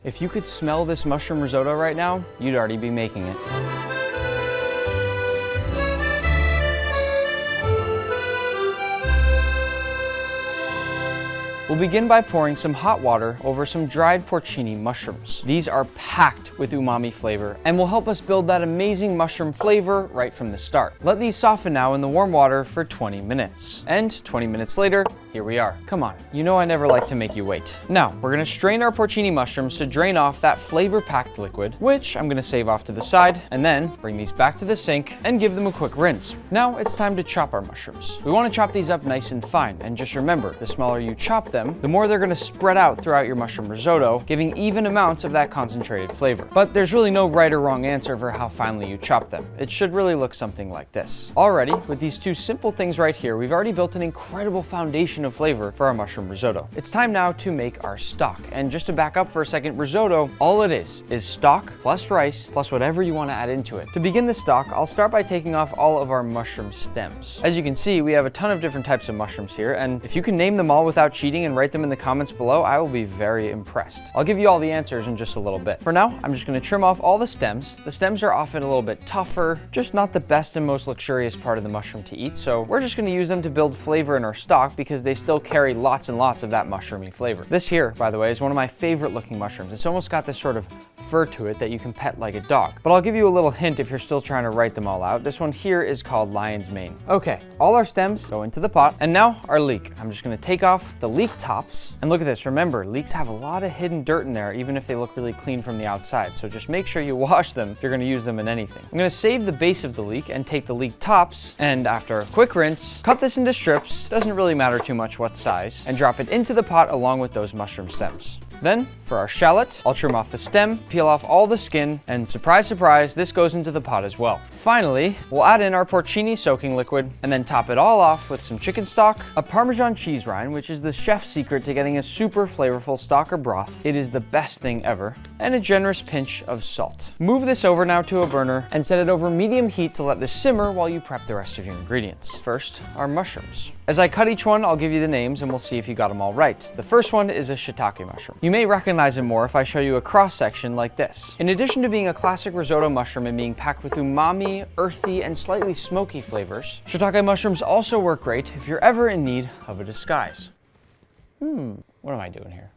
If you could smell this mushroom risotto right now, you'd already be making it. We'll begin by pouring some hot water over some dried porcini mushrooms. These are packed with umami flavor and will help us build that amazing mushroom flavor right from the start. Let these soften now in the warm water for 20 minutes. And 20 minutes later, here we are. Come on, you know I never like to make you wait. Now, we're gonna strain our porcini mushrooms to drain off that flavor-packed liquid, which I'm gonna save off to the side, and then bring these back to the sink and give them a quick rinse. Now, it's time to chop our mushrooms. We wanna chop these up nice and fine, and just remember, the smaller you chop them, the more they're gonna spread out throughout your mushroom risotto, giving even amounts of that concentrated flavor. But there's really no right or wrong answer for how finely you chop them. It should really look something like this. Already, with these two simple things right here, we've already built an incredible foundation of flavor for our mushroom risotto. It's time now to make our stock. And just to back up for a second, risotto, all it is stock plus rice plus whatever you want to add into it. To begin the stock, I'll start by taking off all of our mushroom stems. As you can see, we have a ton of different types of mushrooms here, and if you can name them all without cheating and write them in the comments below, I will be very impressed. I'll give you all the answers in just a little bit. For now, I'm just going to trim off all the stems. The stems are often a little bit tougher, just not the best and most luxurious part of the mushroom to eat, so we're just going to use them to build flavor in our stock because they still carry lots and lots of that mushroomy flavor. This here, by the way, is one of my favorite looking mushrooms. It's almost got this sort of fur to it that you can pet like a dog. But I'll give you a little hint if you're still trying to write them all out. This one here is called lion's mane. Okay, all our stems go into the pot, and now our leek. I'm just going to take off the leek tops, and look at this. Remember, leeks have a lot of hidden dirt in there, even if they look really clean from the outside. So just make sure you wash them if you're going to use them in anything. I'm going to save the base of the leek and take the leek tops, and after a quick rinse, cut this into strips, doesn't really matter too much what size, and drop it into the pot along with those mushroom stems. Then, for our shallot, I'll trim off the stem, peel off all the skin, and surprise, surprise, this goes into the pot as well. Finally, we'll add in our porcini soaking liquid, and then top it all off with some chicken stock, a Parmesan cheese rind, which is the chef's secret to getting a super flavorful stock or broth. It is the best thing ever, and a generous pinch of salt. Move this over now to a burner, and set it over medium heat to let this simmer while you prep the rest of your ingredients. First, our mushrooms. As I cut each one, I'll give you the names and we'll see if you got them all right. The first one is a shiitake mushroom. You may recognize it more if I show you a cross section like this. In addition to being a classic risotto mushroom and being packed with umami, earthy, and slightly smoky flavors, shiitake mushrooms also work great if you're ever in need of a disguise. What am I doing here?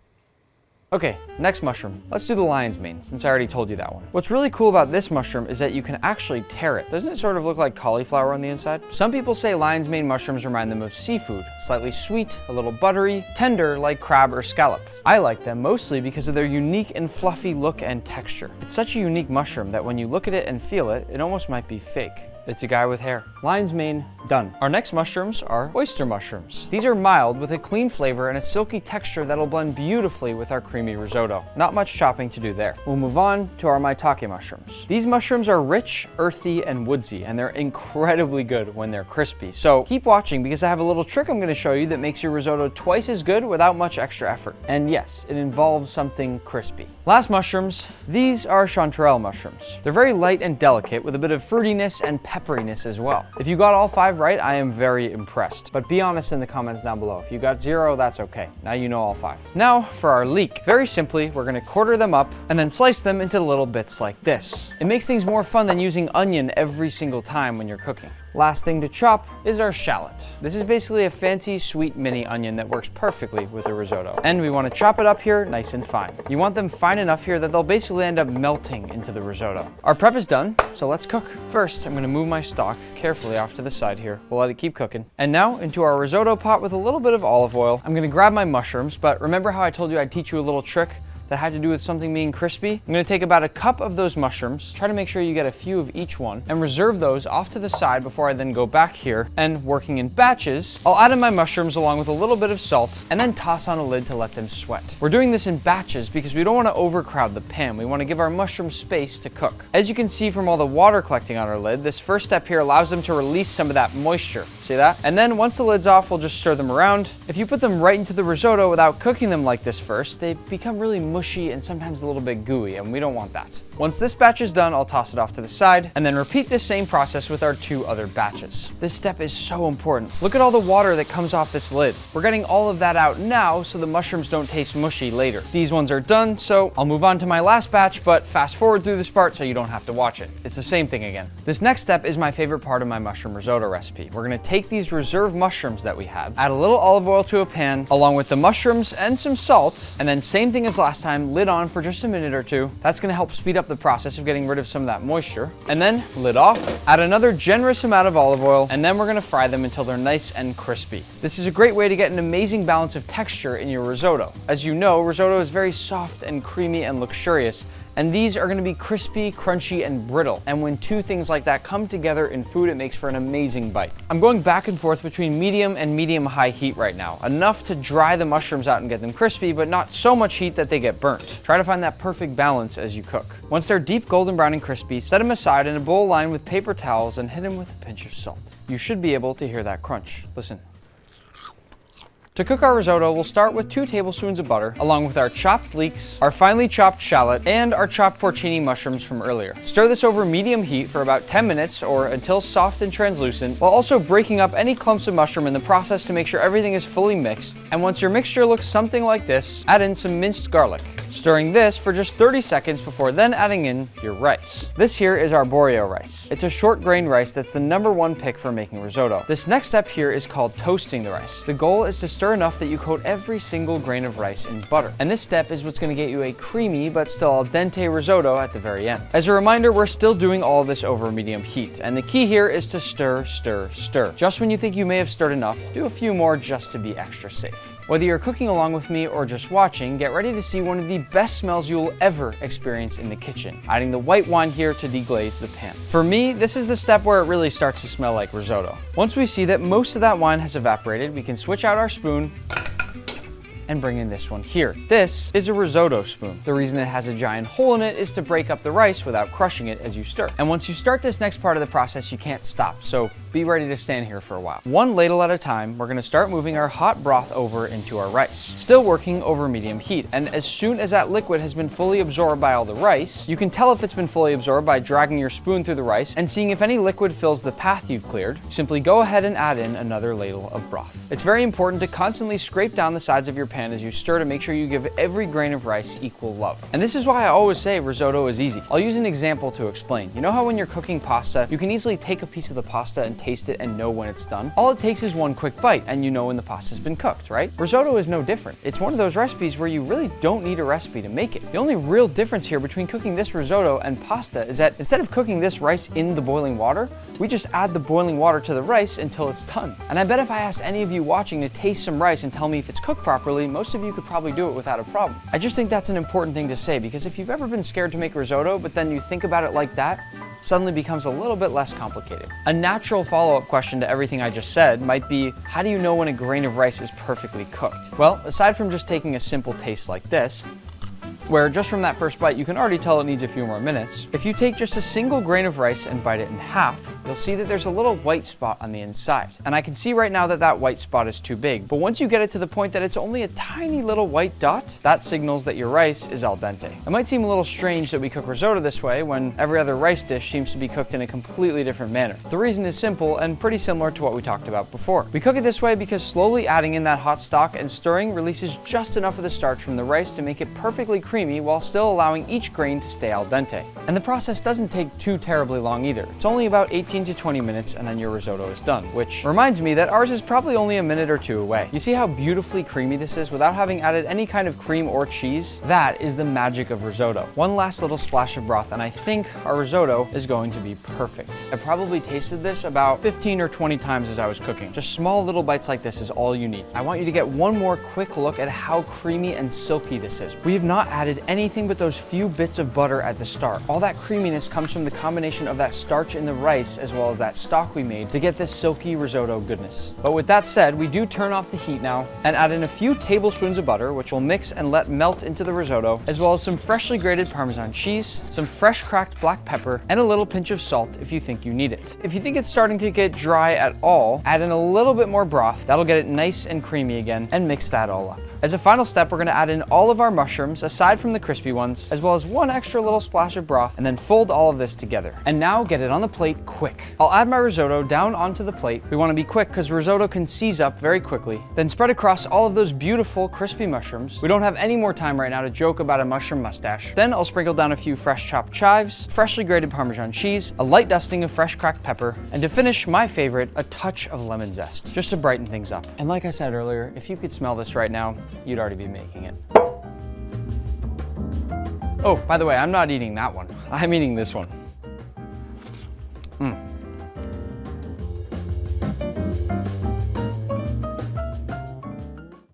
Okay, next mushroom. Let's do the lion's mane, since I already told you that one. What's really cool about this mushroom is that you can actually tear it. Doesn't it sort of look like cauliflower on the inside? Some people say lion's mane mushrooms remind them of seafood, slightly sweet, a little buttery, tender like crab or scallops. I like them mostly because of their unique and fluffy look and texture. It's such a unique mushroom that when you look at it and feel it, it almost might be fake. It's a guy with hair. Lion's mane, done. Our next mushrooms are oyster mushrooms. These are mild with a clean flavor and a silky texture that'll blend beautifully with our creamy risotto. Not much chopping to do there. We'll move on to our maitake mushrooms. These mushrooms are rich, earthy, and woodsy, and they're incredibly good when they're crispy. So keep watching because I have a little trick I'm gonna show you that makes your risotto twice as good without much extra effort. And yes, it involves something crispy. Last mushrooms, these are chanterelle mushrooms. They're very light and delicate with a bit of fruitiness and pepperiness as well. If you got all 5 right, I am very impressed. But be honest in the comments down below. If you got 0, that's okay. Now you know all 5. Now for our leek. Very simply, we're gonna quarter them up and then slice them into little bits like this. It makes things more fun than using onion every single time when you're cooking. Last thing to chop is our shallot. This is basically a fancy, sweet mini onion that works perfectly with a risotto. And we want to chop it up here nice and fine. You want them fine enough here that they'll basically end up melting into the risotto. Our prep is done, so let's cook. First, I'm going to move my stock carefully off to the side here. We'll let it keep cooking. And now into our risotto pot with a little bit of olive oil. I'm going to grab my mushrooms, but remember how I told you I'd teach you a little trick that had to do with something being crispy? I'm gonna take about a cup of those mushrooms, try to make sure you get a few of each one, and reserve those off to the side before I then go back here and working in batches, I'll add in my mushrooms along with a little bit of salt and then toss on a lid to let them sweat. We're doing this in batches because we don't wanna overcrowd the pan. We wanna give our mushrooms space to cook. As you can see from all the water collecting on our lid, this first step here allows them to release some of that moisture. See that? And then once the lid's off, we'll just stir them around. If you put them right into the risotto without cooking them like this first, they become really mushy mushy and sometimes a little bit gooey, and we don't want that. Once this batch is done, I'll toss it off to the side and then repeat this same process with our 2 other batches. This step is so important. Look at all the water that comes off this lid. We're getting all of that out now so the mushrooms don't taste mushy later. These ones are done, so I'll move on to my last batch, but fast forward through this part so you don't have to watch it. It's the same thing again. This next step is my favorite part of my mushroom risotto recipe. We're gonna take these reserve mushrooms that we had, add a little olive oil to a pan, along with the mushrooms and some salt, and then same thing as last time, lid on for just a minute or 2. That's gonna help speed up the process of getting rid of some of that moisture. And then lid off, add another generous amount of olive oil, and then we're gonna fry them until they're nice and crispy. This is a great way to get an amazing balance of texture in your risotto. As you know, risotto is very soft and creamy and luxurious, and these are gonna be crispy, crunchy, and brittle. And when 2 things like that come together in food, it makes for an amazing bite. I'm going back and forth between medium and medium-high heat right now, enough to dry the mushrooms out and get them crispy, but not so much heat that they get burnt. Try to find that perfect balance as you cook. Once they're deep golden brown and crispy, set them aside in a bowl lined with paper towels and hit them with a pinch of salt. You should be able to hear that crunch. Listen. To cook our risotto, we'll start with 2 tablespoons of butter, along with our chopped leeks, our finely chopped shallot, and our chopped porcini mushrooms from earlier. Stir this over medium heat for about 10 minutes or until soft and translucent, while also breaking up any clumps of mushroom in the process to make sure everything is fully mixed. And once your mixture looks something like this, add in some minced garlic, stirring this for just 30 seconds before then adding in your rice. This here is our borio rice. It's a short grain rice that's the #1 pick for making risotto. This next step here is called toasting the rice. The goal is to stir enough that you coat every single grain of rice in butter. And this step is what's going to get you a creamy but still al dente risotto at the very end. As a reminder, we're still doing all of this over medium heat, and the key here is to stir, stir, stir. Just when you think you may have stirred enough, do a few more just to be extra safe. Whether you're cooking along with me or just watching, get ready to see one of the best smells you will ever experience in the kitchen, adding the white wine here to deglaze the pan. For me, this is the step where it really starts to smell like risotto. Once we see that most of that wine has evaporated, we can switch out our spoon and bring in this one here. This is a risotto spoon. The reason it has a giant hole in it is to break up the rice without crushing it as you stir. And once you start this next part of the process, you can't stop, so be ready to stand here for a while. 1 ladle at a time, we're gonna start moving our hot broth over into our rice, still working over medium heat. And as soon as that liquid has been fully absorbed by all the rice, you can tell if it's been fully absorbed by dragging your spoon through the rice and seeing if any liquid fills the path you've cleared. Simply go ahead and add in another ladle of broth. It's very important to constantly scrape down the sides of your pan as you stir to make sure you give every grain of rice equal love. And this is why I always say risotto is easy. I'll use an example to explain. You know how when you're cooking pasta, you can easily take a piece of the pasta and taste it and know when it's done? All it takes is 1 quick bite and you know when the pasta's been cooked, right? Risotto is no different. It's one of those recipes where you really don't need a recipe to make it. The only real difference here between cooking this risotto and pasta is that instead of cooking this rice in the boiling water, we just add the boiling water to the rice until it's done. And I bet if I asked any of you watching to taste some rice and tell me if it's cooked properly, most of you could probably do it without a problem. I just think that's an important thing to say, because if you've ever been scared to make risotto, but then you think about it like that, suddenly becomes a little bit less complicated. A natural follow-up question to everything I just said might be, how do you know when a grain of rice is perfectly cooked? Well, aside from just taking a simple taste like this, where just from that first bite you can already tell it needs a few more minutes, if you take just a single grain of rice and bite it in half, you'll see that there's a little white spot on the inside. And I can see right now that that white spot is too big, but once you get it to the point that it's only a tiny little white dot, that signals that your rice is al dente. It might seem a little strange that we cook risotto this way when every other rice dish seems to be cooked in a completely different manner. The reason is simple and pretty similar to what we talked about before. We cook it this way because slowly adding in that hot stock and stirring releases just enough of the starch from the rice to make it perfectly creamy while still allowing each grain to stay al dente. And the process doesn't take too terribly long either. It's only about 18 to 20 minutes and then your risotto is done, which reminds me that ours is probably only a minute or 2 away. You see how beautifully creamy this is without having added any kind of cream or cheese? That is the magic of risotto. One last little splash of broth and I think our risotto is going to be perfect. I probably tasted this about 15 or 20 times as I was cooking. Just small little bites like this is all you need. I want you to get one more quick look at how creamy and silky this is. We have not added anything but those few bits of butter at the start. All that creaminess comes from the combination of that starch in the rice as well as that stock we made to get this silky risotto goodness. But with that said, we do turn off the heat now and add in a few tablespoons of butter, which we'll mix and let melt into the risotto, as well as some freshly grated Parmesan cheese, some fresh cracked black pepper, and a little pinch of salt if you think you need it. If you think it's starting to get dry at all, add in a little bit more broth. That'll get it nice and creamy again, and mix that all up. As a final step, we're gonna add in all of our mushrooms, aside from the crispy ones, as well as one extra little splash of broth, and then fold all of this together. And now get it on the plate quick. I'll add my risotto down onto the plate. We wanna be quick because risotto can seize up very quickly. Then spread across all of those beautiful crispy mushrooms. We don't have any more time right now to joke about a mushroom mustache. Then I'll sprinkle down a few fresh chopped chives, freshly grated Parmesan cheese, a light dusting of fresh cracked pepper, and to finish, my favorite, a touch of lemon zest, just to brighten things up. And like I said earlier, if you could smell this right now, you'd already be making it. Oh, by the way, I'm not eating that one. I'm eating this one.